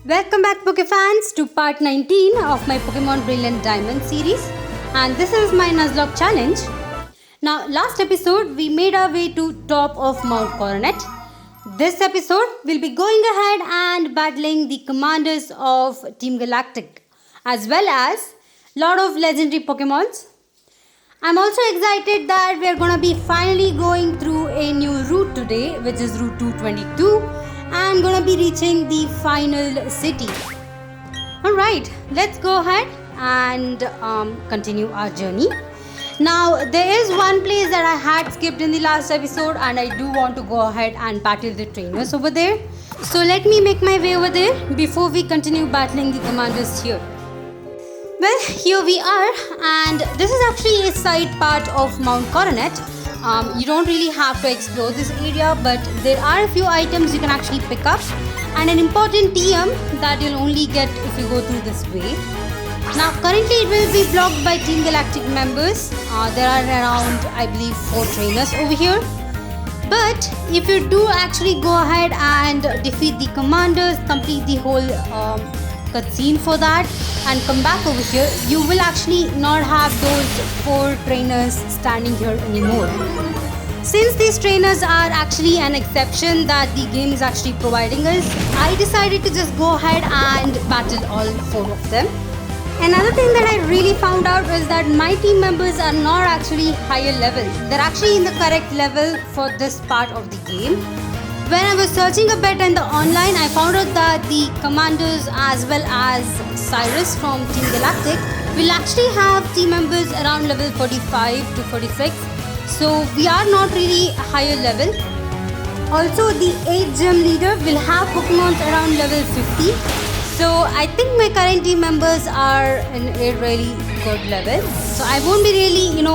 Welcome back Pokefans to part 19 of my Pokémon Brilliant Diamond series, and this is my Nuzlocke challenge. Now last episode we made our way to top of Mount Coronet. This episode we'll be going ahead and battling the commanders of Team Galactic as well as lot of legendary Pokemons. I'm also excited that we're gonna be finally going through a new route today, which is Route 222. And gonna be reaching the final city. Alright, let's go ahead and continue our journey. Now there is one place that I had skipped in the last episode, and I do want to go ahead and battle the trainers over there. So let me make my way over there before we continue battling the commanders here. Well, here we are, and this is actually a side part of Mount Coronet. You don't really have to explore this area, but there are a few items you can actually pick up and an important TM that you'll only get if you go through this way. Now currently it will be blocked by Team Galactic members. There are around, I believe, 4 trainers over here. But if you do actually go ahead and defeat the commanders, complete the whole cutscene for that and come back over here, you will actually not have those 4 trainers standing here anymore. Since these trainers are actually an exception that the game is actually providing us, I decided to just go ahead and battle all 4 of them. Another thing that I really found out was that my team members are not actually higher level. They're actually in the correct level for this part of the game. When I was searching a bit in the online, I found out that the commanders as well as Cyrus from Team Galactic will actually have team members around level 45 to 46. So we are not really higher level. Also, the 8 gym leader will have Pokemon around level 50. So I think my current team members are in a really good level. So I won't be really,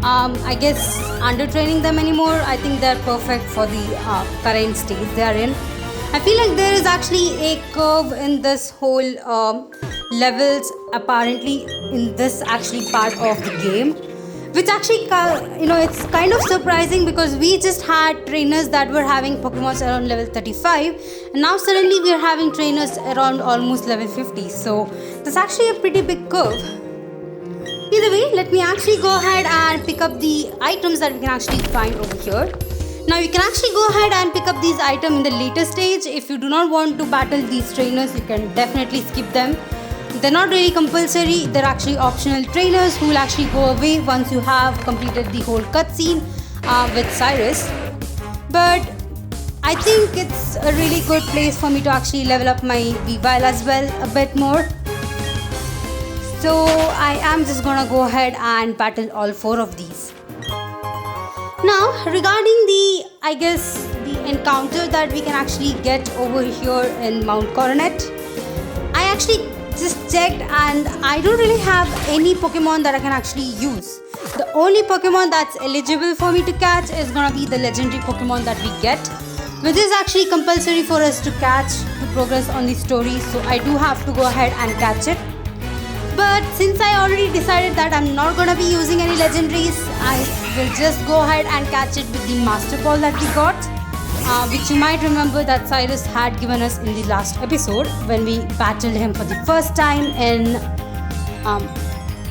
I guess under-training them anymore. I think they're perfect for the current stage they are in. I feel like there is actually a curve in this whole levels apparently in this actually part of the game, which actually it's kind of surprising because we just had trainers that were having Pokemon around level 35, and now suddenly we are having trainers around almost level 50. So that's actually a pretty big curve. Either way, let me actually go ahead and pick up the items that we can actually find over here. Now you can actually go ahead and pick up these items in the later stage. If you do not want to battle these trainers, you can definitely skip them. They're not really compulsory, they're actually optional trainers who will actually go away once you have completed the whole cutscene with Cyrus. But I think it's a really good place for me to actually level up my Weavile as well a bit more. So I am just gonna go ahead and battle all 4 of these. Now regarding the encounter that we can actually get over here in Mount Coronet, I actually just checked and I don't really have any Pokemon that I can actually use. The only Pokemon that's eligible for me to catch is gonna be the legendary Pokemon that we get, which is actually compulsory for us to catch to progress on the story. So I do have to go ahead and catch it. But since I already decided that I'm not gonna be using any legendaries, I will just go ahead and catch it with the Master Ball that we got, which you might remember that Cyrus had given us in the last episode when we battled him for the first time in,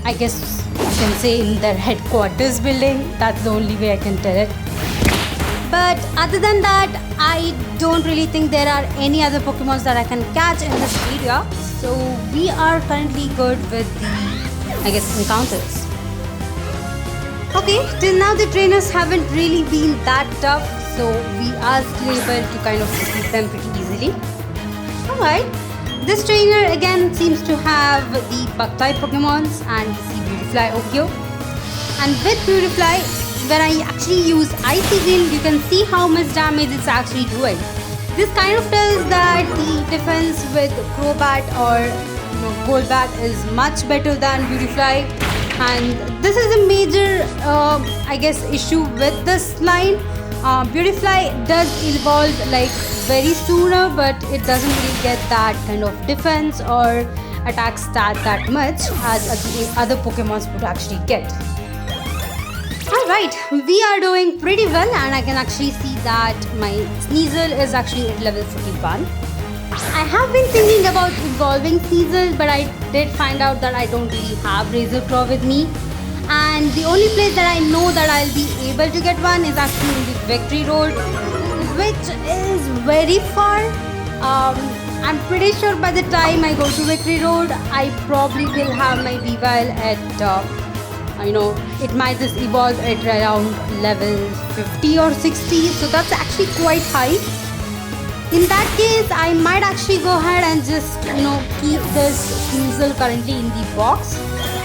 I guess you can say in their headquarters building. That's the only way I can tell it. But other than that, I don't really think there are any other Pokemons that I can catch in this area. So we are currently good with the, encounters. Okay, till now the trainers haven't really been that tough, so we are still able to kind of defeat them pretty easily. Alright, this trainer again seems to have the Bug-type Pokemons, and we see Beautifly over here. And with Beautifly, when I actually use Icy Wind, you can see how much damage it's actually doing. This kind of tells that the defense with Crobat or Golbat is much better than Beautifly, and this is a major issue with this line. Beautifly does evolve like very sooner, but it doesn't really get that kind of defense or attack stat that much as other Pokemons would actually get. Alright, we are doing pretty well, and I can actually see that my Sneasel is actually at level 41. I have been thinking about evolving Sneasel, but I did find out that I don't really have Razor Claw with me. And the only place that I know that I'll be able to get one is actually in the Victory Road, which is very far. I'm pretty sure by the time I go to Victory Road, I probably will have my Weavile at, it might just evolve at around level 50 or 60. So that's actually quite high. In that case, I might actually go ahead and just, keep this Sneasel currently in the box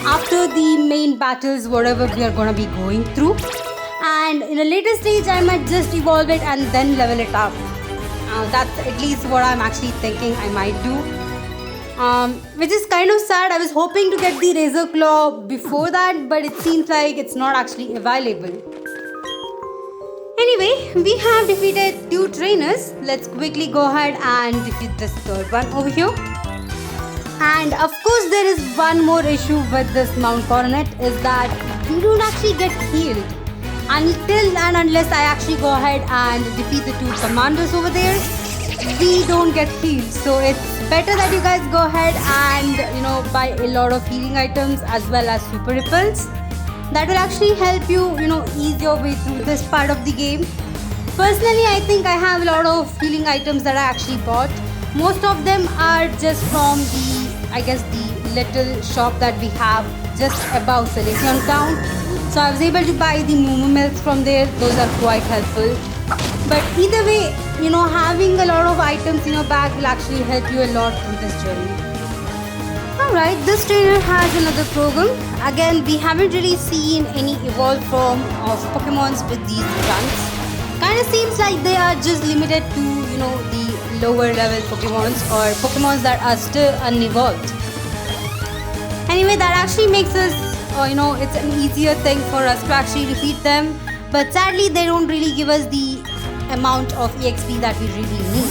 after the main battles, whatever we are gonna be going through. And in a later stage, I might just evolve it and then level it up. That's at least what I'm actually thinking I might do. Which is kind of sad. I was hoping to get the Razor Claw before that, but it seems like it's not actually available. Anyway, we have defeated 2 trainers. Let's quickly go ahead and defeat this third one over here. And of course, there is one more issue with this Mount Coronet, is that we don't actually get healed until and unless I actually go ahead and defeat the 2 commanders over there. We don't get healed, so it's better that you guys go ahead and buy a lot of healing items as well as super repels. That will actually help you ease your way through this part of the game. Personally, I think I have a lot of healing items that I actually bought. Most of them are just from the little shop that we have just above Selection Town. So I was able to buy the Moo Milks from there. Those are quite helpful. But either way, having a lot of items in your bag will actually help you a lot through this journey. Alright, this trainer has another program. Again, we haven't really seen any evolved form of Pokemons with these runs. Kinda seems like they are just limited to, the lower level Pokemons or Pokemons that are still unevolved. Anyway, that actually makes us, it's an easier thing for us to actually defeat them. But sadly, they don't really give us the amount of EXP that we really need.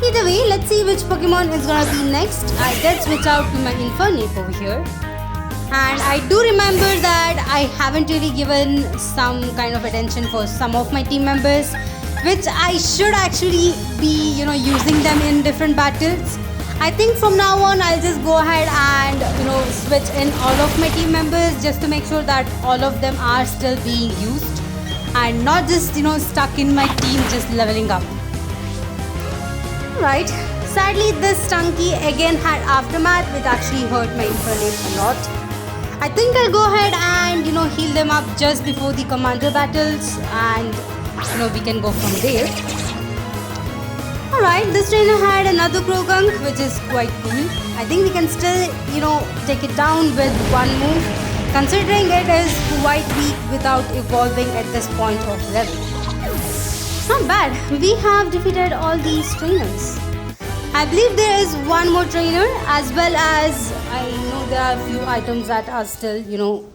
Either way, let's see which Pokemon is gonna be next. I did switch out to my Infernape over here. And I do remember that I haven't really given some kind of attention for some of my team members, which I should actually be, using them in different battles. I think from now on, I'll just go ahead and, switch in all of my team members just to make sure that all of them are still being used and not just, stuck in my team just leveling up. Right. Sadly, this Stunky again had Aftermath, which actually hurt my Infernape a lot. I think I'll go ahead and, heal them up just before the commander battles and, we can go from there. Alright, this trainer had another Krogunk, which is quite cool. I think we can still, take it down with one move, considering it is quite weak without evolving at this point of level. Not bad. We have defeated all these trainers. I believe there is one more trainer, as well as I know there are a few items that are still,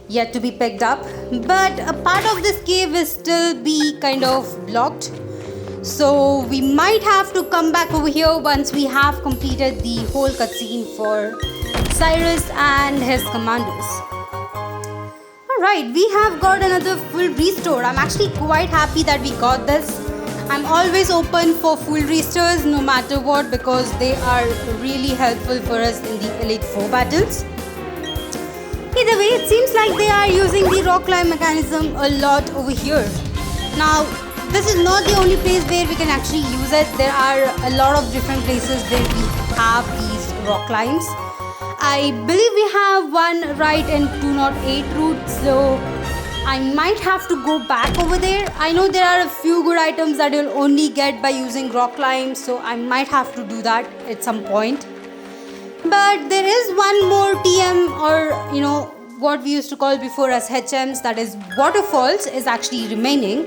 yet to be picked up. But a part of this cave will still be kind of blocked. So we might have to come back over here once we have completed the whole cutscene for Cyrus and his commanders. Alright, we have got another full restore. I'm actually quite happy that we got this. I'm always open for full restores no matter what, because they are really helpful for us in the Elite 4 battles. Either way, it seems like they are using the rock climb mechanism a lot over here. Now, this is not the only place where we can actually use it. There are a lot of different places where we have these rock climbs. I believe we have one right in 208 route, so I might have to go back over there. I know there are a few good items that you'll only get by using rock climbs, so I might have to do that at some point. But there is one more TM, or what we used to call before as HMs, that is waterfalls, is actually remaining.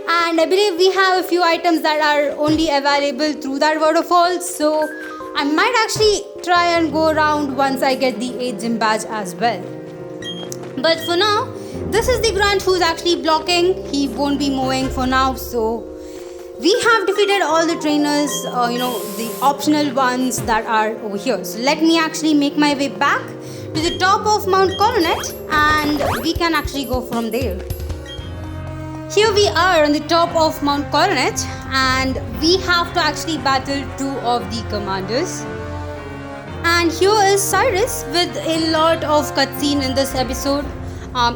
And I believe we have a few items that are only available through that waterfall, so I might actually try and go around once I get the 8 gym badge as well. But for now, this is the grunt who's actually blocking. He won't be moving for now, so we have defeated all the trainers, the optional ones that are over here. So let me actually make my way back to the top of Mount Coronet and we can actually go from there. Here we are on the top of Mount Coronet, and we have to actually battle two of the commanders. And here is Cyrus with a lot of cutscene in this episode.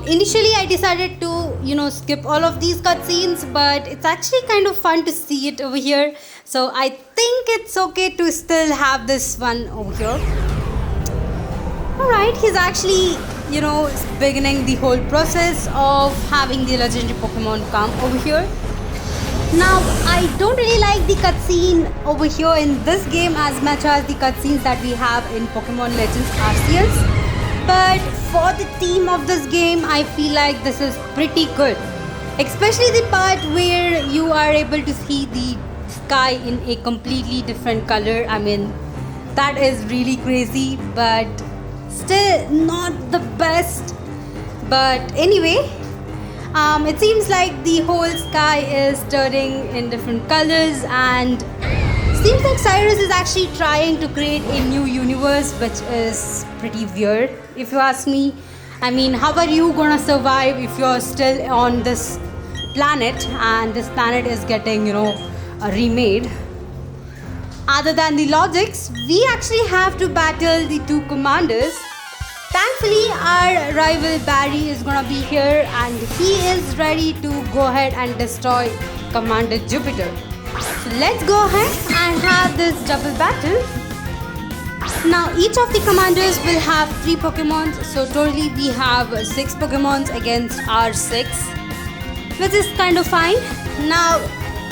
Initially I decided to skip all of these cutscenes, but it's actually kind of fun to see it over here. So I think it's okay to still have this one over here. Alright, he's actually beginning the whole process of having the legendary Pokemon come over here. Now, I don't really like the cutscene over here in this game as much as the cutscenes that we have in Pokemon Legends Arceus. But for the theme of this game, I feel like this is pretty good. Especially the part where you are able to see the sky in a completely different color. I mean, that is really crazy, but still not the best. But anyway, it seems like the whole sky is turning in different colors, and seems like Cyrus is actually trying to create a new universe, which is pretty weird if you ask me. I mean, how are you gonna survive if you're still on this planet and this planet is getting remade? Other than the logics, we actually have to battle the two commanders. Thankfully, our rival Barry is gonna be here and he is ready to go ahead and destroy Commander Jupiter. So let's go ahead and have this double battle. Now each of the commanders will have 3 Pokemons, so totally we have 6 Pokemons against our 6, which is kind of fine. Now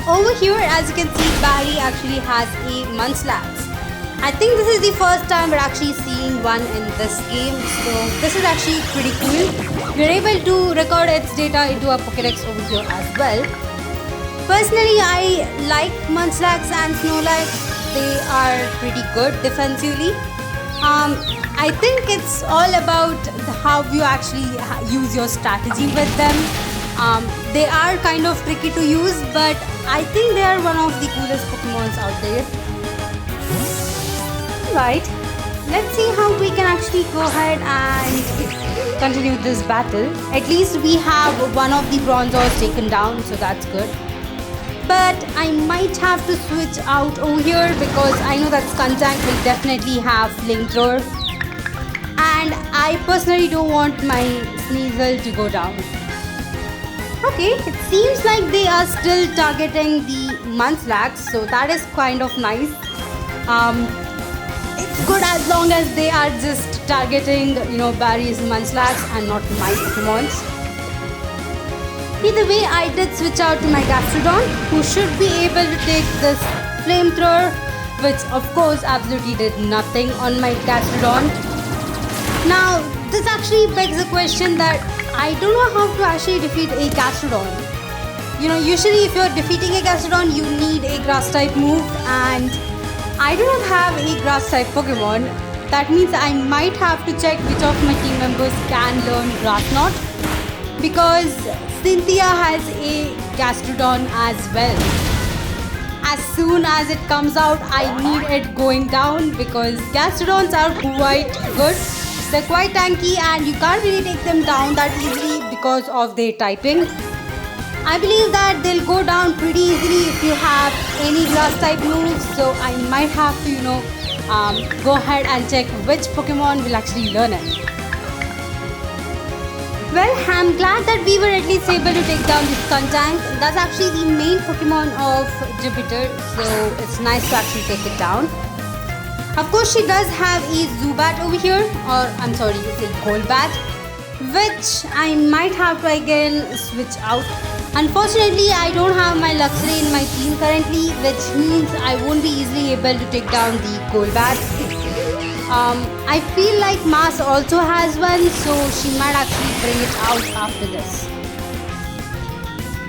over here, as you can see, Barry actually has a Munchlax. I think this is the first time we're actually seeing one in this game, so this is actually pretty cool. We're able to record its data into our Pokédex over here as well. Personally, I like Munchlax and Snorlax. They are pretty good defensively. I think it's all about how you actually use your strategy with them. They are kind of tricky to use, but I think they are one of the coolest Pokemons out there. Right, let's see how we can actually go ahead and continue this battle. At least we have one of the Bronzors taken down, so that's good. But I might have to switch out over here because I know that Skuntank will definitely have Flamethrower, and I personally don't want my Sneasel to go down. Okay, it seems like they are still targeting the Munchlax, so that is kind of nice. It's good as long as they are just targeting, Barry's Munchlax and not my Pokemons. Either way, I did switch out to my Gastrodon, who should be able to take this Flamethrower, which of course absolutely did nothing on my Gastrodon. Now, this actually begs the question that I don't know how to actually defeat a Gastrodon. Usually if you're defeating a Gastrodon, you need a Grass type move, and I do not have a Grass type Pokemon. That means I might have to check which of my team members can learn Grass Knot, because Cynthia has a Gastrodon as well. As soon as it comes out, I need it going down because Gastrodons are quite good. They're quite tanky and you can't really take them down that easily because of their typing. I believe that they'll go down pretty easily if you have any Grass type moves, so I might have to go ahead and check which Pokemon will actually learn it. Well, I'm glad that we were at least able to take down the Skuntank. That's actually the main Pokemon of Jupiter, so it's nice to actually take it down. Of course, she does have a Zubat over here, or I'm sorry, it's a Golbat, which I might have to again switch out. Unfortunately, I don't have my Luxray in my team currently, which means I won't be easily able to take down the Golbat. I feel like Mars also has one, so she might actually bring it out after this.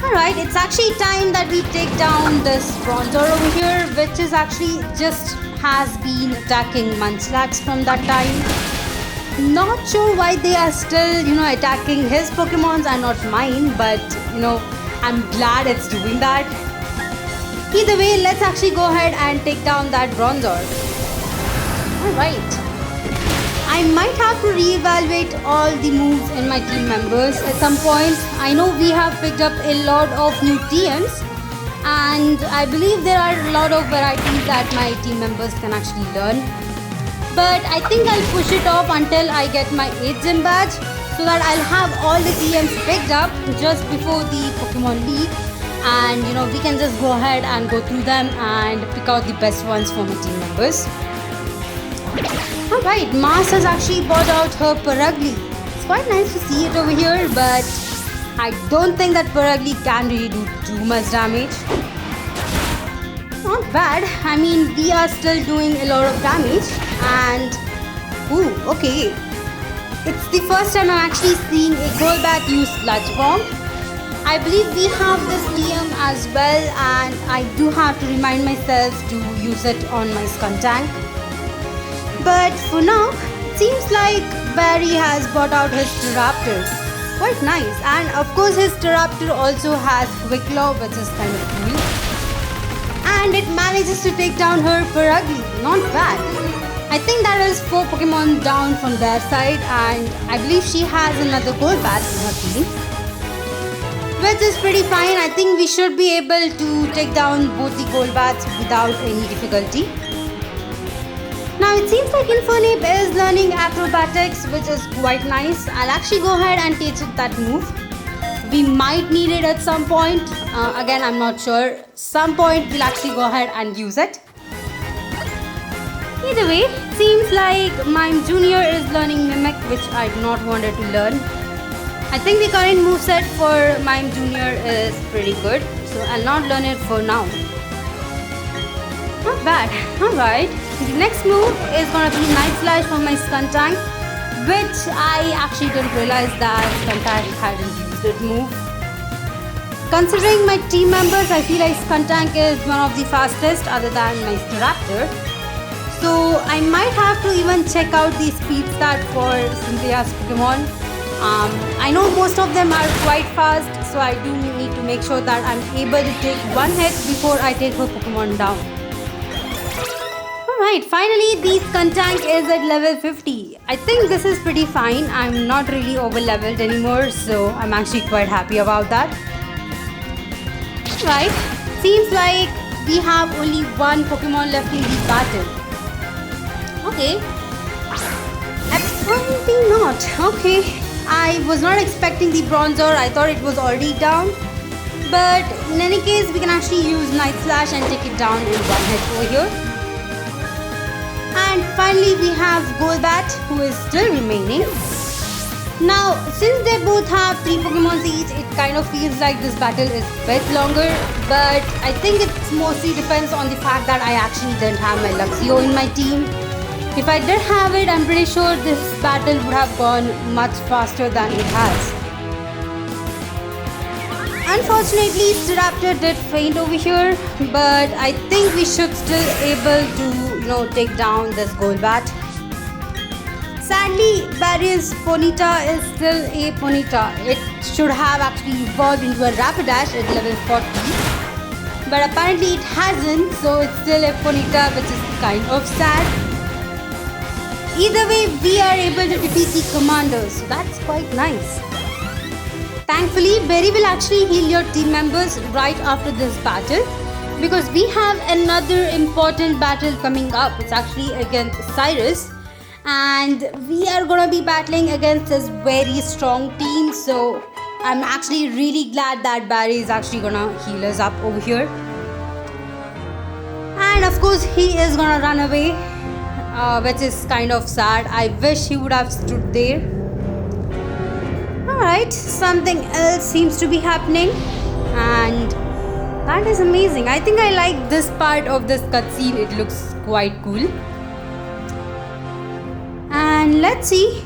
Alright, it's actually time that we take down this Bronzor over here, which is actually just has been attacking Munchlax from that time. Not sure why they are still, attacking his Pokemons and not mine, but, I'm glad it's doing that. Either way, let's actually go ahead and take down that Bronzor. Alright. I might have to reevaluate all the moves in my team members at some point. I know we have picked up a lot of new TMs, and I believe there are a lot of varieties that my team members can actually learn. But I think I'll push it off until I get my 8th gym badge, so that I'll have all the TMs picked up just before the Pokemon League, and we can just go ahead and go through them and pick out the best ones for my team members. Alright, Mars has actually bought out her Purugly. It's quite nice to see it over here, but I don't think that Purugly can really do too much damage. Not bad. I mean, we are still doing a lot of damage, and ooh, okay. It's the first time I'm actually seeing a Golbat use Sludge Bomb. I believe we have this TM as well, and I do have to remind myself to use it on my Skuntank. But for now, it seems like Barry has bought out his Staraptor. Quite nice. And of course his Staraptor also has Quick Claw, which is kind of cool. And it manages to take down her Purugly. Not bad. I think that is 4 Pokemon down from their side, and I believe she has another Golbat in her team, which is pretty fine. I think we should be able to take down both the Golbats without any difficulty. Now it seems like Infernape is learning acrobatics, which is quite nice. I'll actually go ahead and teach it that move. We might need it at some point. Again, I'm not sure. Some point we'll actually go ahead and use it. Either way, seems like Mime Junior is learning Mimic, which I do not want her to learn. I think the current moveset for Mime Junior is pretty good, so I'll not learn it for now. Not bad. Alright. The next move is gonna be Night Slash for my Skuntank, which I actually didn't realize that Skuntank hadn't used that move. Considering my team members, I feel like Skuntank is one of the fastest other than my Staraptor. So I might have to even check out the speed stat for Cynthia's Pokemon. I know most of them are quite fast, so I do need to make sure that I'm able to take one hit before I take her Pokemon down. Alright, finally the Skuntank is at level 50. I think this is pretty fine. I'm not really over leveled anymore, so I'm actually quite happy about that. Right, seems like we have only one Pokemon left in the battle. Okay, apparently not. Okay, I was not expecting the Bronzor. I thought it was already down. But in any case, we can actually use Night Slash and take it down in one hit over here. And finally we have Golbat, who is still remaining. Now, since they both have 3 Pokemon each, it kind of feels like this battle is a bit longer. But I think it mostly depends on the fact that I actually didn't have my Luxio in my team. If I did have it, I'm pretty sure this battle would have gone much faster than it has. Unfortunately, Staraptor did faint over here, but I think we should still able to, take down this Golbat. Sadly, Barry's Ponyta is still a Ponyta. It should have actually evolved into a Rapidash at level 40. But apparently it hasn't, so it's still a Ponyta, which is kind of sad. Either way, we are able to defeat the commanders, so that's quite nice. Thankfully, Barry will actually heal your team members right after this battle, because we have another important battle coming up. It's actually against Cyrus, and we are gonna be battling against this very strong team. So I'm actually really glad that Barry is actually gonna heal us up over here. And of course, he is gonna run away, which is kind of sad. I wish he would have stood there. Alright, something else seems to be happening, and that is amazing. I think I like this part of this cutscene. It looks quite cool. And let's see.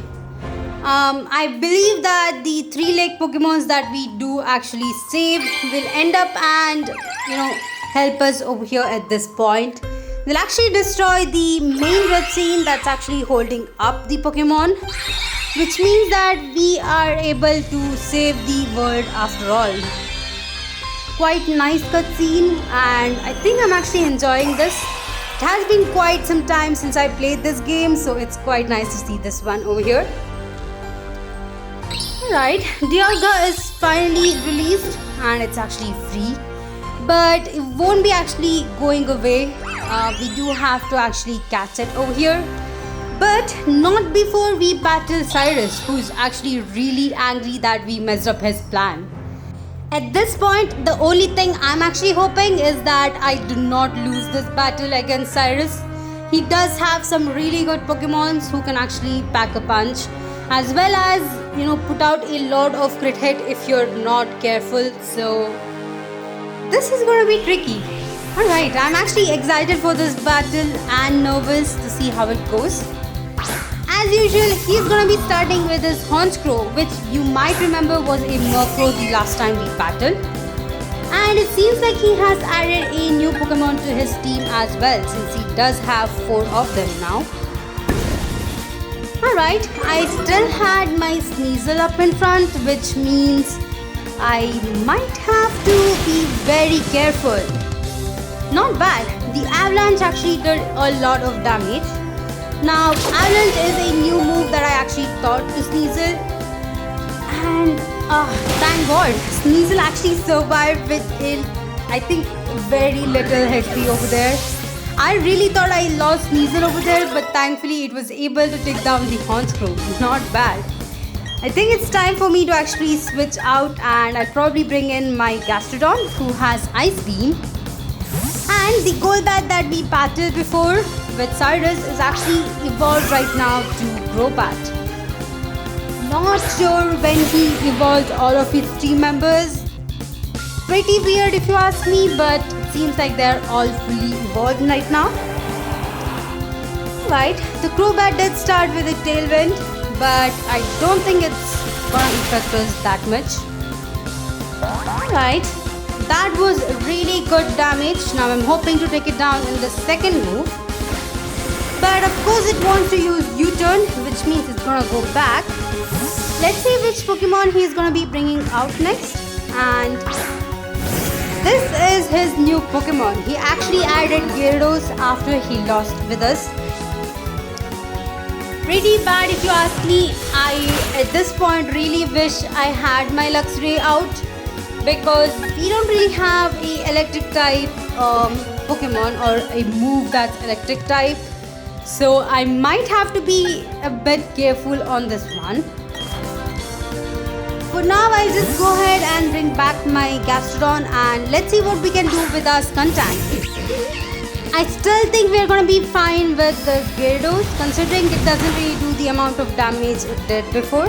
I believe that the 3-leg Pokemons that we do actually save will end up and help us over here at this point. They'll actually destroy the main red scene that's actually holding up the Pokemon, which means that we are able to save the world after all. Quite nice cutscene, and I think I'm actually enjoying this. It has been quite some time since I played this game, so it's quite nice to see this one over here. Alright, Dialga is finally released and it's actually free. But it won't be actually going away. We do have to actually catch it over here. But not before we battle Cyrus, who's actually really angry that we messed up his plan. At this point, the only thing I'm actually hoping is that I do not lose this battle against Cyrus. He does have some really good Pokemons who can actually pack a punch, as well as, put out a lot of crit hit if you're not careful. So this is going to be tricky. Alright, I'm actually excited for this battle and nervous to see how it goes. As usual, he's gonna be starting with his Honchkrow, which you might remember was a Murkrow the last time we battled. And it seems like he has added a new Pokemon to his team as well, since he does have 4 of them now. Alright, I still had my Sneasel up in front, which means I might have to be very careful. Not bad, the Avalanche actually did a lot of damage. Now, Avalanche is a new move that I actually taught to Sneasel. And thank God, Sneasel actually survived with I think very little HP over there. I really thought I lost Sneasel over there, but thankfully it was able to take down the Honchkrow. Not bad. I think it's time for me to actually switch out, and I'll probably bring in my Gastrodon, who has Ice Beam. And the Golbat that we battled before with Cyrus is actually evolved right now to Crobat. Not sure when he evolved all of his team members. Pretty weird if you ask me, but it seems like they're all fully evolved right now. Right, the Crobat did start with a Tailwind, but I don't think it's gonna affect us that much. Alright, that was really good damage. Now I'm hoping to take it down in the second move. But of course it wants to use U-turn, which means it's gonna go back. Let's see which Pokemon he's gonna be bringing out next. And this is his new Pokemon. He actually added Gyarados after he lost with us. Pretty bad if you ask me. I at this point really wish I had my Luxray out, because we don't really have a electric type Pokemon or a move that's electric type. So I might have to be a bit careful on this one. For now, I'll just go ahead and bring back my Gastrodon, and let's see what we can do with our Skuntank. I still think we're gonna be fine with the Gyarados, considering it doesn't really do the amount of damage it did before.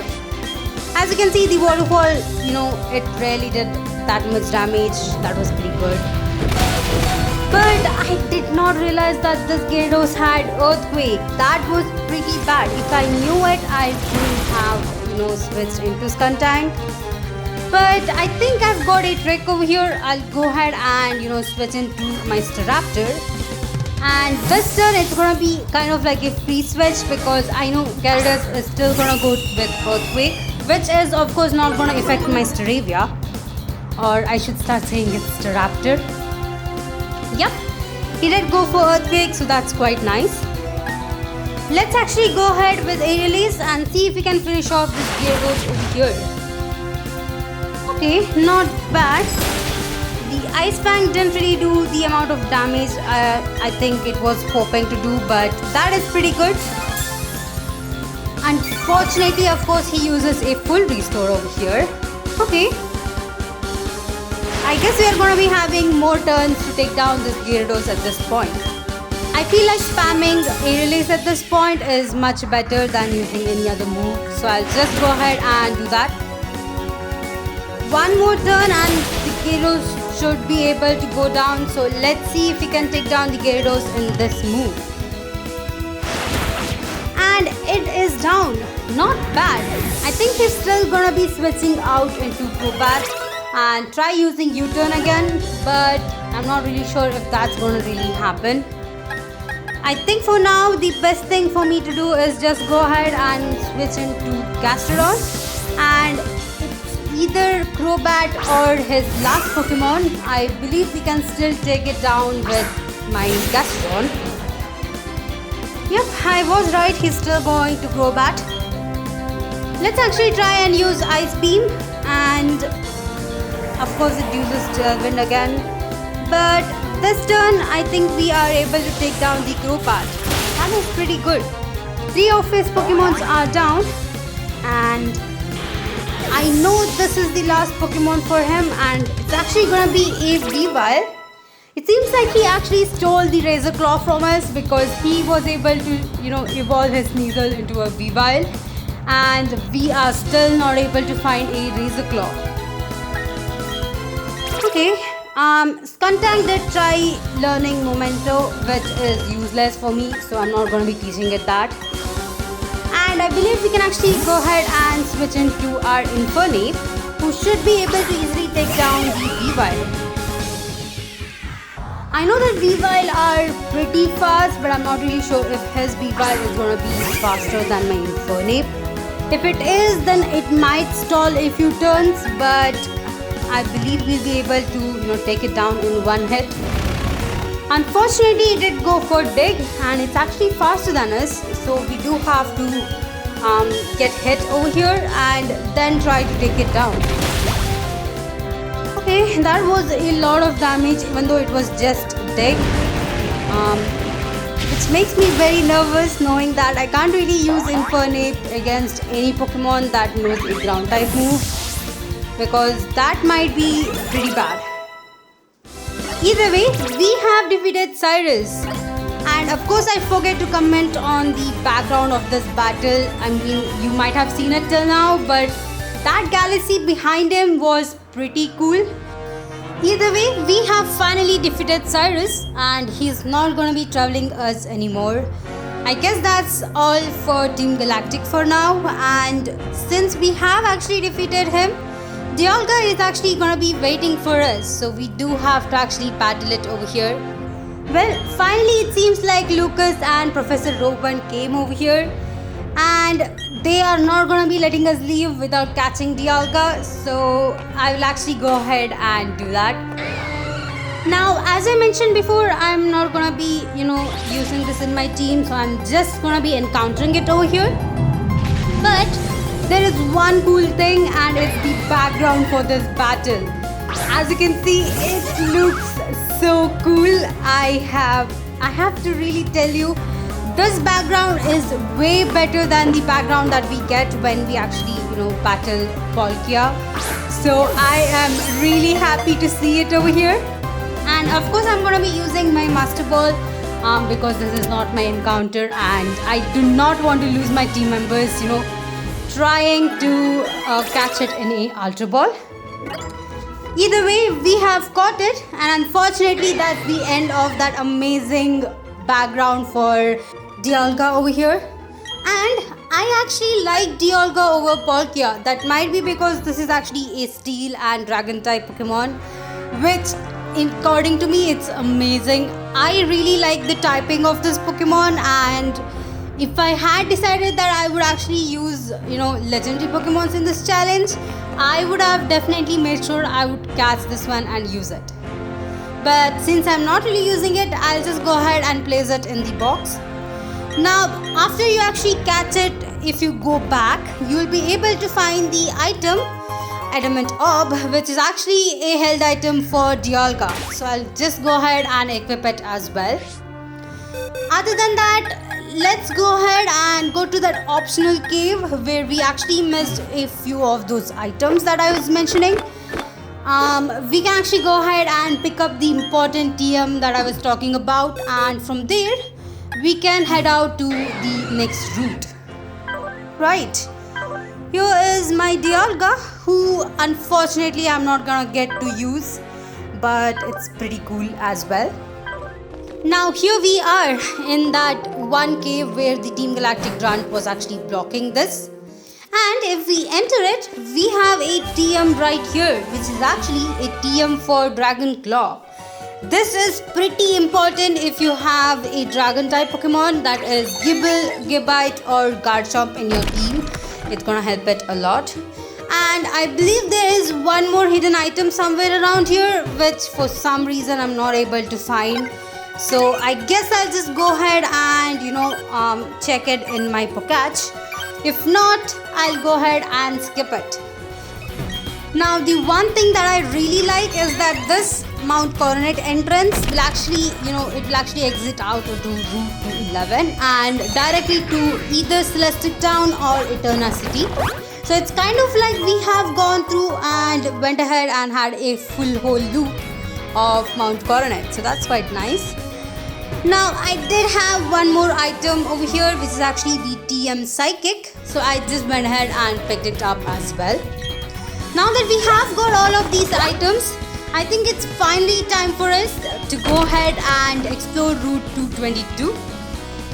As you can see, the waterfall, it really did that much damage. That was pretty good. But I did not realize that this Gyarados had Earthquake. That was pretty bad. If I knew it, I wouldn't have, switched into Skuntank. But I think I've got a trick over here. I'll go ahead and, switch into my Staraptor. And this turn, it's gonna be kind of like a free switch, because I know Gyarados is still gonna go with Earthquake, which is of course not gonna affect my Staravia. Or I should start saying it's Staraptor. Yep, he did go for Earthquake, so that's quite nice. Let's actually go ahead with a release and see if we can finish off this Gyarados over here. Okay, not bad. The Ice Fang didn't really do the amount of damage I think it was hoping to do, but that is pretty good. Unfortunately, of course, he uses a full restore over here. Okay. I guess we are going to be having more turns to take down this Gyarados at this point. I feel like spamming a release at this point is much better than using any other move. So I'll just go ahead and do that. One more turn and the Gyarados should be able to go down. So let's see if we can take down the Gyarados in this move. And it is down. Not bad. I think he's still going to be switching out into Crobat and try using U-turn again, but I'm not really sure if that's going to really happen. I think for now the best thing for me to do is just go ahead and switch into Gastrodon, and it's either Crobat or his last Pokemon. I believe we can still take it down with my Gastrodon. Yep, I was right. He's still going to Crobat. Let's actually try and use Ice Beam. And of course it uses Tailwind again. But this turn, I think we are able to take down the Crobat. That is pretty good. 3 of his Pokemons are down. And I know this is the last Pokemon for him. And it's actually going to be a Weavile. It seems like he actually stole the Razor Claw from us because he was able to, evolve his Sneasel into a Weavile. And we are still not able to find a Razor Claw. Okay, Skuntank did try learning Memento, which is useless for me, so I'm not going to be teaching it that. And I believe we can actually go ahead and switch into our Infernape, who should be able to easily take down the Weavile. I know that Weavile are pretty fast, but I'm not really sure if his Weavile is going to be faster than my Infernape. If it is, then it might stall a few turns, but I believe we'll be able to, take it down in one hit. Unfortunately, it did go for Dig, and it's actually faster than us, so we do have to get hit over here and then try to take it down. Okay, that was a lot of damage, even though it was just Dig. Which makes me very nervous knowing that I can't really use Infernape against any Pokemon that knows a ground type move, because that might be pretty bad. Either way, we have defeated Cyrus. And of course I forget to comment on the background of this battle. I mean, you might have seen it till now, but that galaxy behind him was pretty cool. Either way, we have finally defeated Cyrus and he's not going to be troubling us anymore. I guess that's all for Team Galactic for now, and since we have actually defeated him, Dialga is actually going to be waiting for us, so we do have to actually battle it over here. Well, finally it seems like Lucas and Professor Rowan came over here, and they are not going to be letting us leave without catching Dialga, so I will actually go ahead and do that. Now, as I mentioned before, I'm not going to be, using this in my team, so I'm just going to be encountering it over here. But there is one cool thing, and it's the background for this battle. As you can see, it looks so cool. I have to really tell you, this background is way better than the background that we get when we actually, battle Palkia. So I am really happy to see it over here. And of course, I'm going to be using my Master Ball because this is not my encounter, and I do not want to lose my team members, trying to catch it in a Ultra Ball. Either way, we have caught it, and unfortunately, that's the end of that amazing background for Dialga over here. And I actually like Dialga over Palkia. That might be because this is actually a Steel and Dragon type Pokemon, which according to me, it's amazing. I really like the typing of this Pokemon, and if I had decided that I would actually use, legendary Pokemons in this challenge, I would have definitely made sure I would catch this one and use it. But since I'm not really using it, I'll just go ahead and place it in the box. Now, after you actually catch it, if you go back, you will be able to find the item Adamant Orb, which is actually a held item for Dialga. So I'll just go ahead and equip it as well. Other than that, let's go ahead and go to that optional cave where we actually missed a few of those items that I was mentioning. We can actually go ahead and pick up the important TM that I was talking about, and from there we can head out to the next route. Right. Here is my Dialga, who unfortunately I'm not gonna get to use, but it's pretty cool as well. Now here we are in that one cave where the Team Galactic Grunt was actually blocking this. And if we enter it, we have a TM right here, which is actually a TM for Dragon Claw. This is pretty important if you have a Dragon type Pokemon, that is Gible, Gibite or Garchomp in your team. It's gonna help it a lot. And I believe there is one more hidden item somewhere around here, which for some reason I'm not able to find. So I guess I'll just go ahead and check it in my Poketch. If not, I'll go ahead and skip it. Now the one thing that I really like is that this Mount Coronet entrance will actually, it will actually exit out of Route 211 and directly to either Celestic Town or Eterna City. So it's kind of like we have gone through and went ahead and had a full whole loop of Mount Coronet. So that's quite nice. Now I did have one more item over here, which is actually the TM Psychic. So I just went ahead and picked it up as well. Now that we have got all of these items, I think it's finally time for us to go ahead and explore Route 222.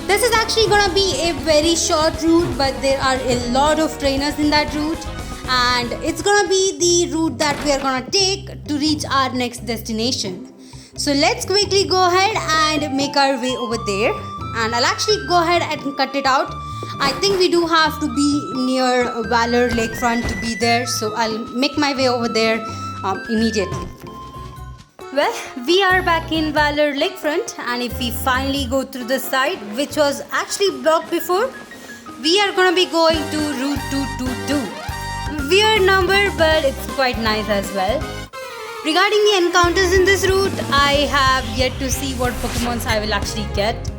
This is actually gonna be a very short route, but there are a lot of trainers in that route, and it's gonna be the route that we are gonna take to reach our next destination. So let's quickly go ahead and make our way over there, and I'll actually go ahead and cut it out. I think we do have to be near Valor Lakefront to be there, so I'll make my way over there immediately. Well, we are back in Valor Lakefront, and if we finally go through the side, which was actually blocked before, we are gonna be going to Route 222. Weird number, but it's quite nice as well. Regarding the encounters in this route, I have yet to see what Pokemons I will actually get.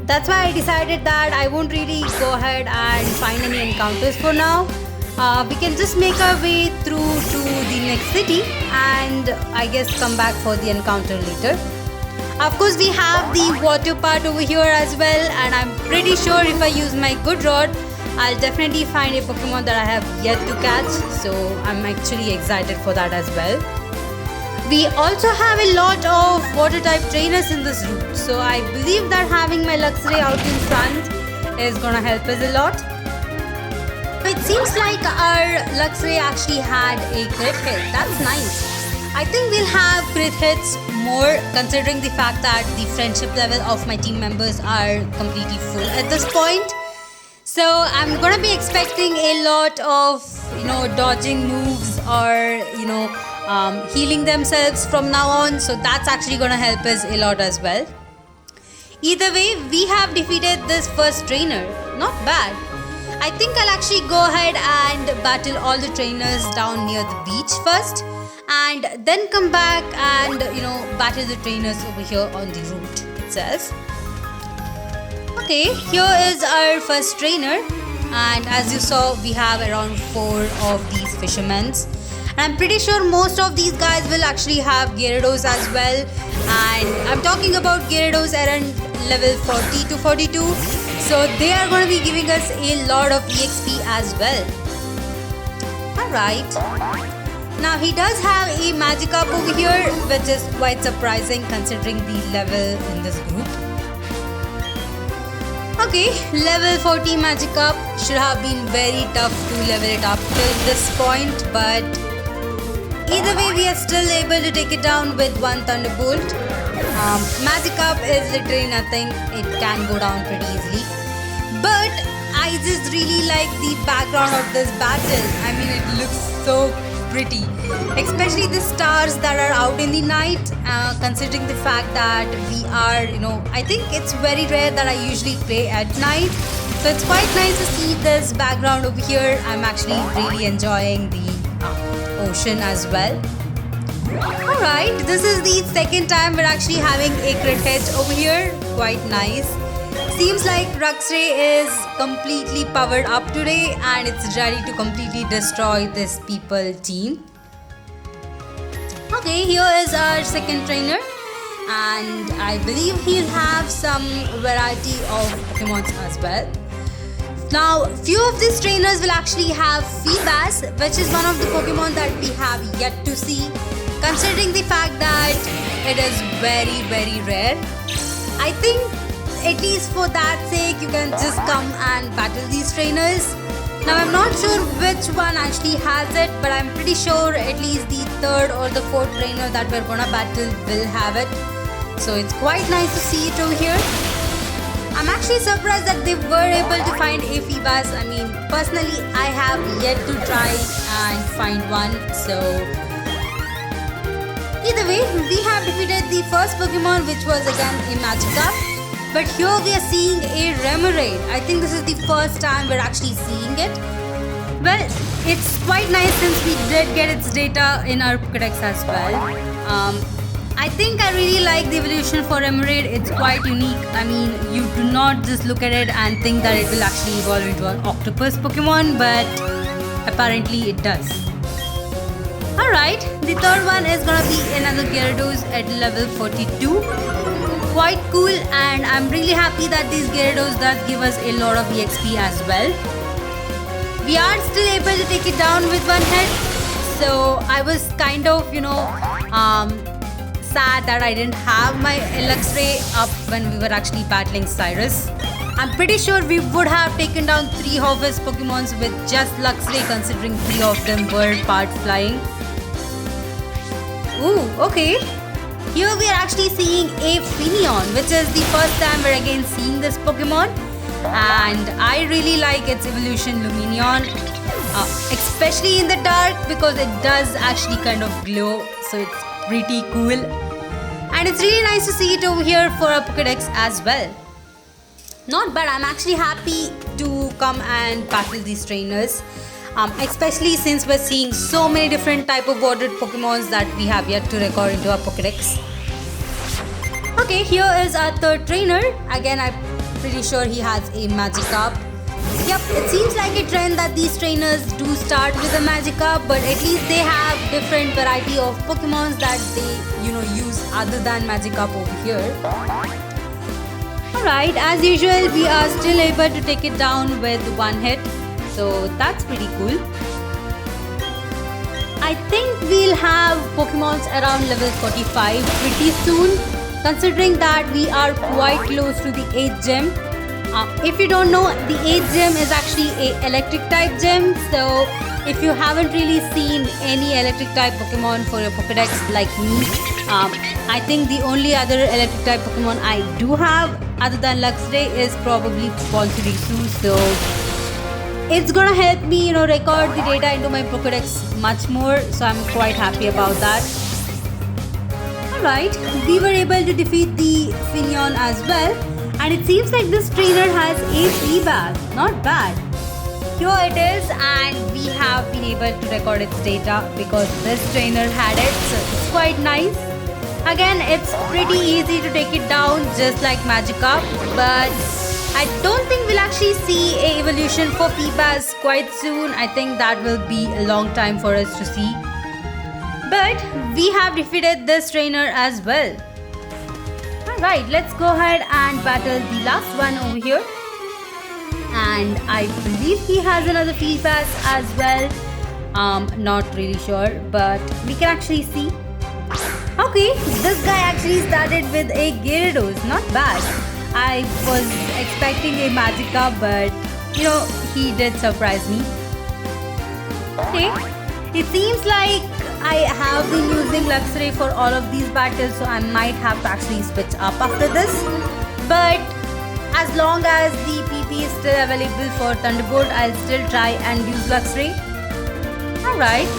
That's why I decided that I won't really go ahead and find any encounters for now. We can just make our way through to the next city and I guess come back for the encounter later. Of course, we have the water part over here as well, and I'm pretty sure if I use my good rod, I'll definitely find a Pokemon that I have yet to catch, so I'm actually excited for that as well. We also have a lot of water type trainers in this route, so I believe that having my Luxray out in front is gonna help us a lot. It seems like our Luxray actually had a crit hit. That's nice. I think we'll have crit hits more considering the fact that the friendship level of my team members are completely full at this point. So I'm gonna be expecting a lot of dodging moves or healing themselves from now on. So that's actually gonna help us a lot as well. Either way, we have defeated this first trainer. Not bad. I think I'll actually go ahead and battle all the trainers down near the beach first, and then come back and battle the trainers over here on the route itself. Okay, here is our first trainer, and as you saw, we have around 4 of these fishermen, and I'm pretty sure most of these guys will actually have Gyarados as well, and I'm talking about Gyarados around level 40 to 42, so they are going to be giving us a lot of EXP as well. Alright, now he does have a Magikarp over here, which is quite surprising considering the level in this group. Okay, level 40 Magikarp should have been very tough to level it up till this point, but either way we are still able to take it down with one Thunderbolt. Magikarp is literally nothing, it can go down pretty easily. But I just really like the background of this battle. I mean, it looks so pretty, especially the stars that are out in the night, considering the fact that we are, I think it's very rare that I usually play at night, so it's quite nice to see this background over here. I'm actually really enjoying the ocean as well. Alright, this is the second time we're actually having a crit hit over here, quite nice. Seems like Luxray is completely powered up today and it's ready to completely destroy this people team. Okay, here is our second trainer, and I believe he'll have some variety of Pokemon as well. Now, few of these trainers will actually have Feebas, which is one of the Pokemon that we have yet to see, considering the fact that it is very, very rare. I think at least for that sake, you can just come and battle these trainers. Now, I'm not sure which one actually has it, but I'm pretty sure at least the third or the fourth trainer that we're gonna battle will have it. So it's quite nice to see it over here. I'm actually surprised that they were able to find a Feebas. I mean, personally, I have yet to try and find one. So Either way, we have defeated the first Pokemon, which was again a Magikarp. But here we are seeing a Remoraid. I think this is the first time we're actually seeing it. Well, it's quite nice since we did get its data in our Pokédex as well. I think I really like the evolution for Remoraid. It's quite unique. I mean, you do not just look at it and think that it will actually evolve into an octopus Pokemon, but apparently it does. Alright, the third one is gonna be another Gyarados at level 42. Quite cool, and I'm really happy that these Gyarados does give us a lot of EXP as well. We are still able to take it down with one hit, so I was kind of, sad that I didn't have my Luxray up when we were actually battling Cyrus. I'm pretty sure we would have taken down 3 of his Pokemons with just Luxray, considering 3 of them were part flying. Ooh, okay. Here we are actually seeing a Finneon, which is the first time we're again seeing this Pokemon. And I really like its evolution Lumineon, especially in the dark, because it does actually kind of glow, so it's pretty cool. And it's really nice to see it over here for a Pokédex as well. Not bad. I'm actually happy to come and battle these trainers, especially since we're seeing so many different type of watered Pokemons that we have yet to record into our Pokédex. Okay, here is our third trainer. Again, I'm pretty sure he has a Magikarp. Yep, it seems like a trend that these trainers do start with a Magikarp, but at least they have different variety of Pokemons that they, use other than Magikarp over here. Alright, as usual, we are still able to take it down with one hit, so that's pretty cool. I think we'll have Pokemons around level 45 pretty soon, considering that we are quite close to the 8th gym. If you don't know, the 8th gym is actually a electric type gym, so if you haven't really seen any electric type Pokemon for your Pokédex like me, I think the only other electric type Pokemon I do have other than Luxray is probably Ponsorisu, so it's gonna help me, record the data into my Pokédex much more, so I'm quite happy about that. Alright, we were able to defeat the Finneon as well. And it seems like this trainer has a Feebas. Not bad. Here it is, and we have been able to record its data because this trainer had it, so it's quite nice. Again, it's pretty easy to take it down just like Magikarp, but I don't think we'll actually see a evolution for Feebas quite soon. I think that will be a long time for us to see. But we have defeated this trainer as well. Alright, let's go ahead and battle the last one over here. And I believe he has another Feebas as well. Not really sure, but we can actually see. Okay, this guy actually started with a Gyarados. Not bad. I was expecting a Magikarp, but he did surprise me. Okay, it seems like I have been using Luxray for all of these battles, so I might have to actually switch up after this. But as long as the PP is still available for Thunderbolt, I'll still try and use Luxray. Alright.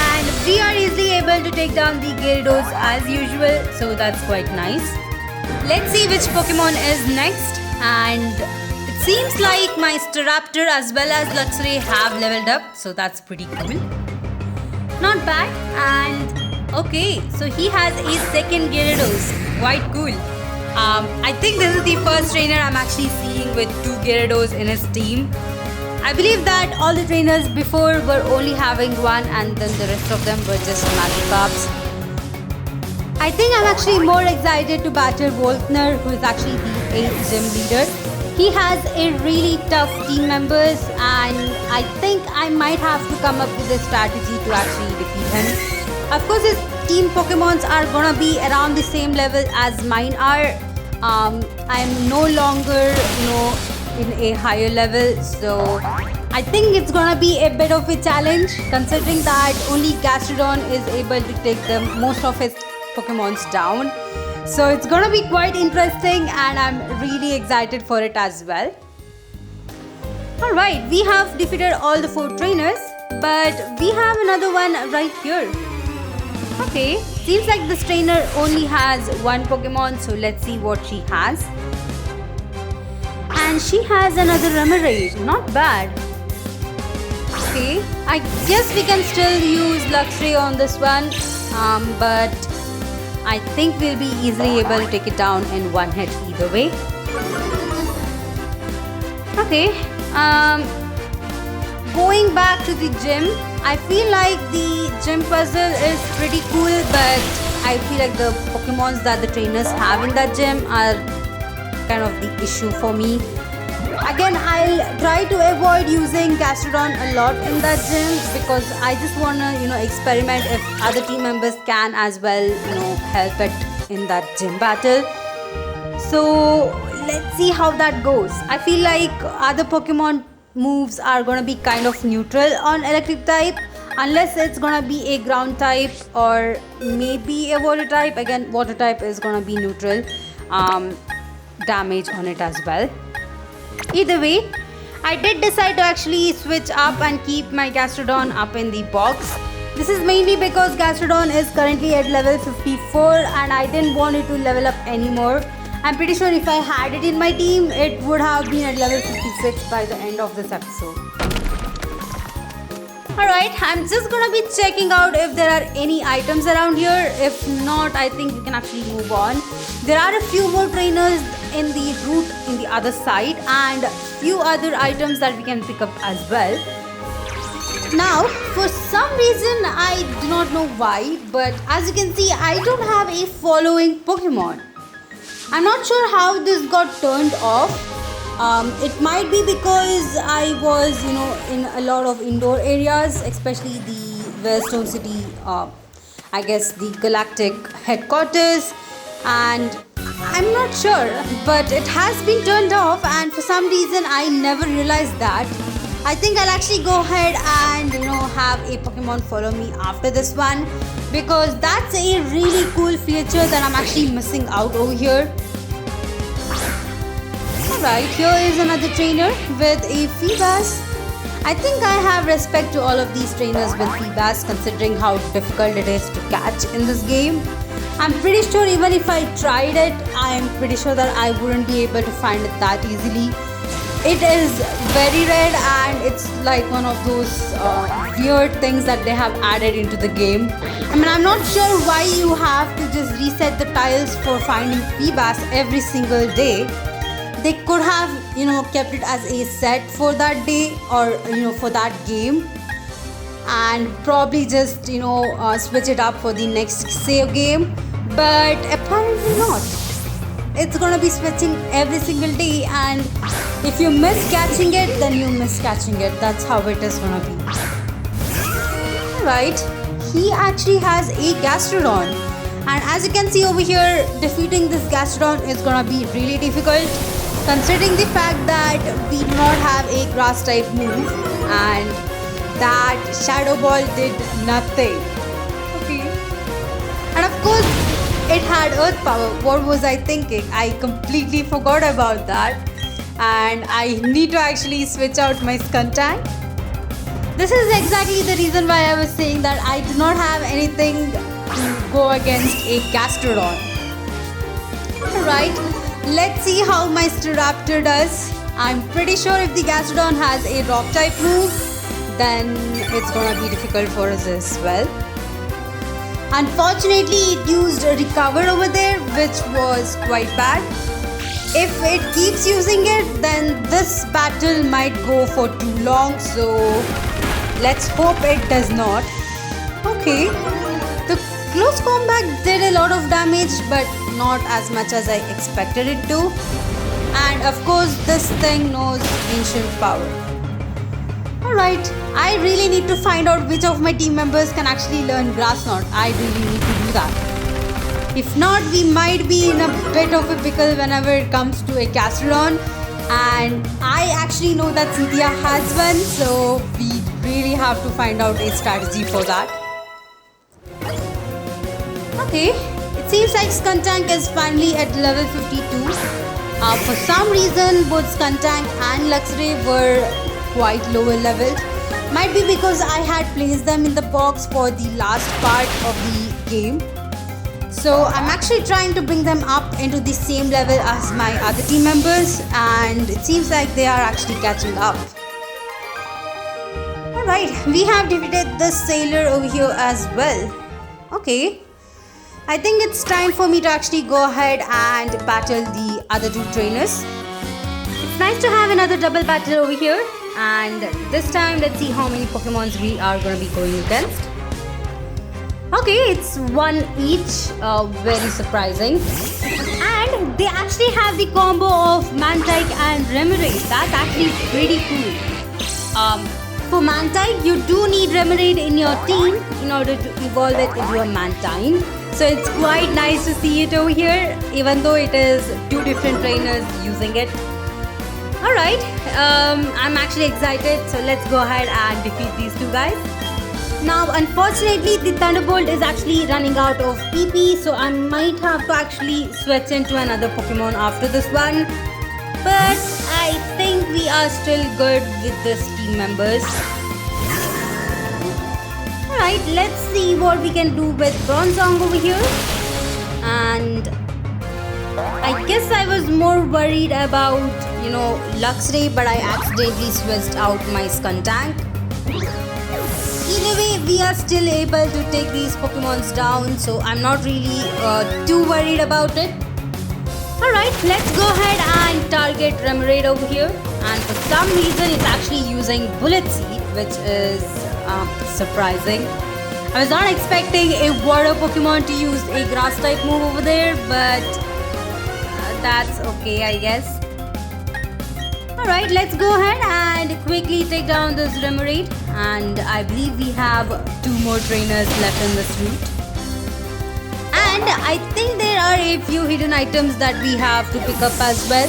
And we are easily able to take down the Gyarados as usual, so that's quite nice. Let's see which Pokemon is next. And it seems like my Staraptor as well as Luxray have leveled up, so that's pretty cool. Not bad. And okay, so he has a second Gyarados. Quite cool. I think this is the first trainer I'm actually seeing with 2 Gyarados in his team. I believe that all the trainers before were only having one, and then the rest of them were just Magikarps. I think I'm actually more excited to battle Volkner, who is actually the 8th gym leader. He has a really tough team members, and I think I might have to come up with a strategy to actually defeat him. Of course, his team Pokemons are gonna be around the same level as mine are. I'm no longer, in a higher level, so I think it's gonna be a bit of a challenge, considering that only Gastrodon is able to take most of his Pokemons down. So it's gonna be quite interesting, and I'm really excited for it as well. Alright, we have defeated all the 4 trainers, but we have another one right here. Okay, seems like this trainer only has one Pokemon, so let's see what she has. And she has another Remoraid, not bad. Okay, I guess we can still use Luxray on this one, but I think we'll be easily able to take it down in one hit either way. Okay, going back to the gym, I feel like the gym puzzle is pretty cool, but I feel like the Pokemons that the trainers have in that gym are kind of the issue for me. Again, I'll try to avoid using Gastrodon a lot in that gym because I just wanna, experiment if other team members can as well, help it in that gym battle. So let's see how that goes. I feel like other Pokemon moves are gonna be kind of neutral on electric type, unless it's gonna be a ground type or maybe a water type. Again, water type is gonna be neutral damage on it as well. Either way, I did decide to actually switch up and keep my Gastrodon up in the box. This is mainly because Gastrodon is currently at level 54 and I didn't want it to level up anymore. I'm pretty sure if I had it in my team, it would have been at level 56 by the end of this episode. Alright, I'm just gonna be checking out if there are any items around here. If not, I think we can actually move on. There are a few more trainers in the route in the other side and few other items that we can pick up as well. Now, for some reason, I do not know why, but as you can see, I don't have a following Pokemon. I'm not sure how this got turned off. It might be because I was, in a lot of indoor areas, especially the Wellstone City, I guess the Galactic headquarters, and I'm not sure, but it has been turned off and for some reason I never realized that. I think I'll actually go ahead and, have a Pokemon follow me after this one because that's a really cool feature that I'm actually missing out over here. Alright, here is another trainer with a Feebas. I think I have respect to all of these trainers with Feebas considering how difficult it is to catch in this game. I'm pretty sure even if I tried it, I'm pretty sure that I wouldn't be able to find it that easily. It is very rare and it's like one of those weird things that they have added into the game. I mean, I'm not sure why you have to just reset the tiles for finding Feebas every single day. They could have, kept it as a set for that day or, for that game. And probably just, switch it up for the next save game. But apparently not. It's gonna be switching every single day and if you miss catching it, then you miss catching it. That's how it is gonna be. Alright, he actually has a Gastrodon. And as you can see over here, defeating this Gastrodon is gonna be really difficult considering the fact that we do not have a grass type move and that Shadow Ball did nothing. Okay. And of course, it had Earth Power. What was I thinking? I completely forgot about that. And I need to actually switch out my Skuntank. This is exactly the reason why I was saying that I do not have anything to go against a Gastrodon. Alright, let's see how my Staraptor does. I'm pretty sure if the Gastrodon has a rock type move, then it's gonna be difficult for us as well. Unfortunately, it used Recover over there, which was quite bad. If it keeps using it, then this battle might go for too long, so let's hope it does not. Okay, the close combat did a lot of damage, but not as much as I expected it to. And of course, this thing knows Ancient Power. Alright, I really need to find out which of my team members can actually learn Grass Knot. I really need to do that. If not, we might be in a bit of a pickle whenever it comes to a Gastrodon. And I actually know that Cynthia has one, so we really have to find out a strategy for that. Okay, it seems like Skuntank is finally at level 52. For some reason, both Skuntank and Luxray were quite lower leveled. Might be because I had placed them in the box for the last part of the game. So I'm actually trying to bring them up into the same level as my other team members, and it seems like they are actually catching up. Alright, we have defeated the sailor over here as well. Okay, I think it's time for me to actually go ahead and battle the other two trainers. It's nice to have another double battle over here, and this time let's see how many Pokemons we are going to be going against. Okay, it's one each, very surprising. And they actually have the combo of Mantike and Remoraid. That's actually pretty cool. For Mantike, you do need Remoraid in your team in order to evolve it into a Mantine. So it's quite nice to see it over here, even though it is two different trainers using it. Alright, I'm actually excited, so let's go ahead and defeat these two guys. Now, unfortunately, the Thunderbolt is actually running out of PP, so I might have to actually switch into another Pokemon after this one. But I think we are still good with this team members. Alright, let's see what we can do with Bronzong over here. And I guess I was more worried about, Luxray, but I accidentally switched out my Skuntank. Either way, we are still able to take these Pokemons down, so I'm not really too worried about it. Alright, let's go ahead and target Remoraid over here. And for some reason, it's actually using Bullet Seed, which is surprising. I was not expecting a water Pokemon to use a grass type move over there, but that's okay, I guess. Alright, let's go ahead and quickly take down this Remoraid. And I believe we have two more trainers left in this route. And I think there are a few hidden items that we have to pick up as well.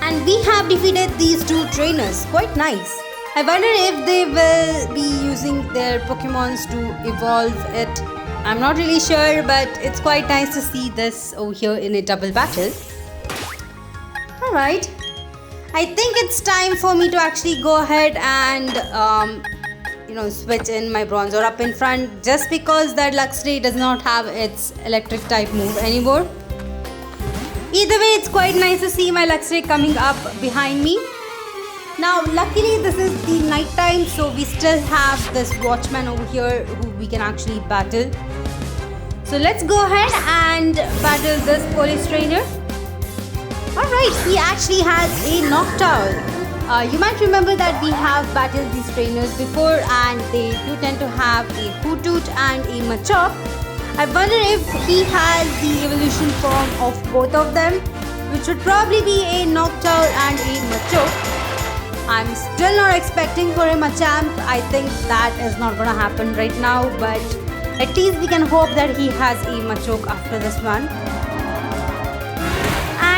And we have defeated these two trainers. Quite nice. I wonder if they will be using their Pokemons to evolve it. I'm not really sure, but it's quite nice to see this over here in a double battle. Alright. I think it's time for me to actually go ahead and switch in my Bronzor up in front, just because that Luxray does not have its electric type move anymore. Either way, it's quite nice to see my Luxray coming up behind me. Now, luckily this is the night time, so we still have this Watchman over here who we can actually battle. So let's go ahead and battle this police trainer. Alright, he actually has a Noctowl. You might remember that we have battled these trainers before, and they do tend to have a Hoothoot and a Machop. I wonder if he has the evolution form of both of them, which would probably be a Noctowl and a Machop. I'm still not expecting for a Machamp. I think that is not going to happen right now, but at least we can hope that he has a Machoke after this one.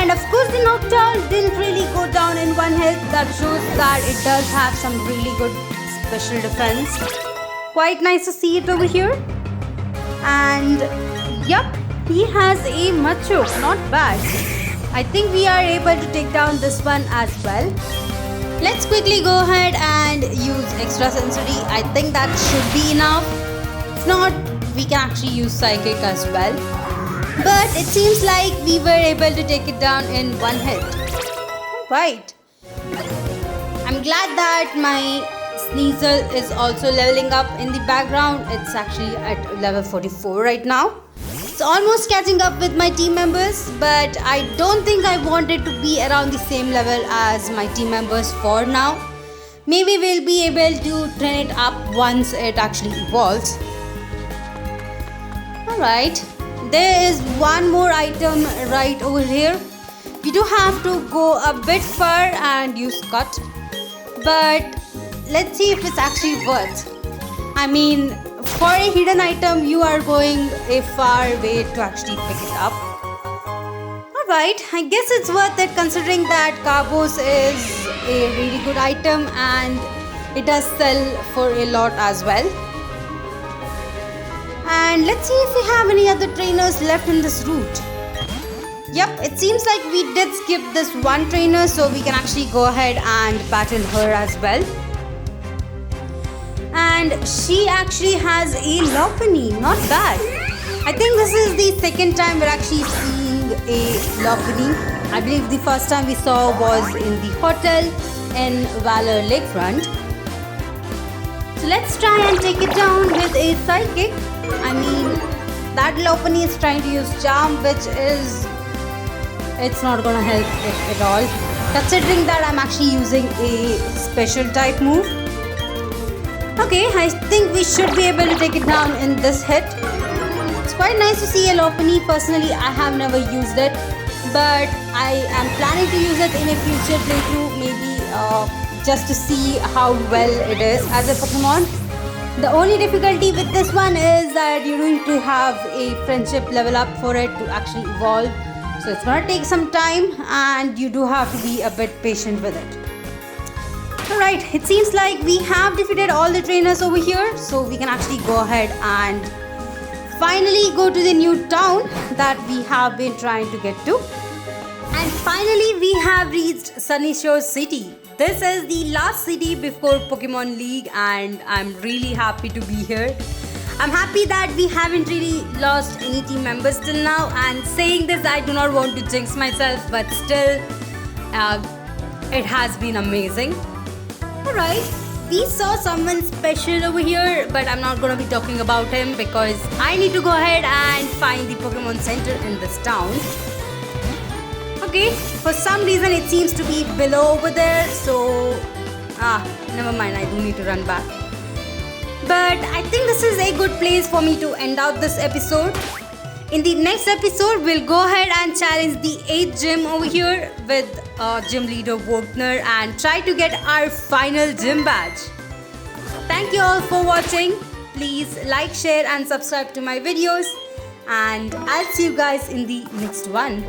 And of course, the Noctowl didn't really go down in one hit. That shows that it does have some really good special defense. Quite nice to see it over here. And yep, he has a Machoke. Not bad. I think we are able to take down this one as well. Let's quickly go ahead and use Extrasensory. I think that should be enough. If not, we can actually use Psychic as well. But it seems like we were able to take it down in one hit. Right. I'm glad that my Sneasel is also leveling up in the background. It's actually at level 44 right now. It's almost catching up with my team members, but I don't think I want it to be around the same level as my team members for now. Maybe we'll be able to train it up once it actually evolves. Alright. There is one more item right over here. We do have to go a bit far and use Cut. But let's see if it's actually worth. I mean, for a hidden item, you are going a far way to actually pick it up. Alright, I guess it's worth it considering that Carbos is a really good item and it does sell for a lot as well. And let's see if we have any other trainers left in this route. Yep, it seems like we did skip this one trainer, so we can actually go ahead and battle her as well. And she actually has a Lopunny, not bad. I think this is the second time we're actually seeing a Lopunny. I believe the first time we saw was in the hotel in Valor Lakefront. So let's try and take it down with a sidekick. I mean, that Lopunny is trying to use Charm, which is... it's not gonna help it at all. Considering that I'm actually using a special type move. Okay, I think we should be able to take it down in this hit. It's quite nice to see a Lopunny. Personally, I have never used it, but I am planning to use it in a future playthrough, maybe just to see how well it is as a Pokemon. The only difficulty with this one is that you need to have a friendship level up for it to actually evolve. So it's gonna take some time and you do have to be a bit patient with it. Alright, it seems like we have defeated all the trainers over here, so we can actually go ahead and finally go to the new town that we have been trying to get to. And finally we have reached Sunny Shore City. This is the last city before Pokemon League and I'm really happy to be here. I'm happy that we haven't really lost any team members till now, and saying this I do not want to jinx myself, but still it has been amazing. Alright, we saw someone special over here, but I'm not going to be talking about him because I need to go ahead and find the Pokemon Center in this town. Okay, for some reason it seems to be below over there, so never mind, I do need to run back. But I think this is a good place for me to end out this episode. In the next episode, we'll go ahead and challenge the 8th gym over here with gym leader Wagner and try to get our final gym badge. Thank you all for watching. Please like, share and subscribe to my videos. And I'll see you guys in the next one.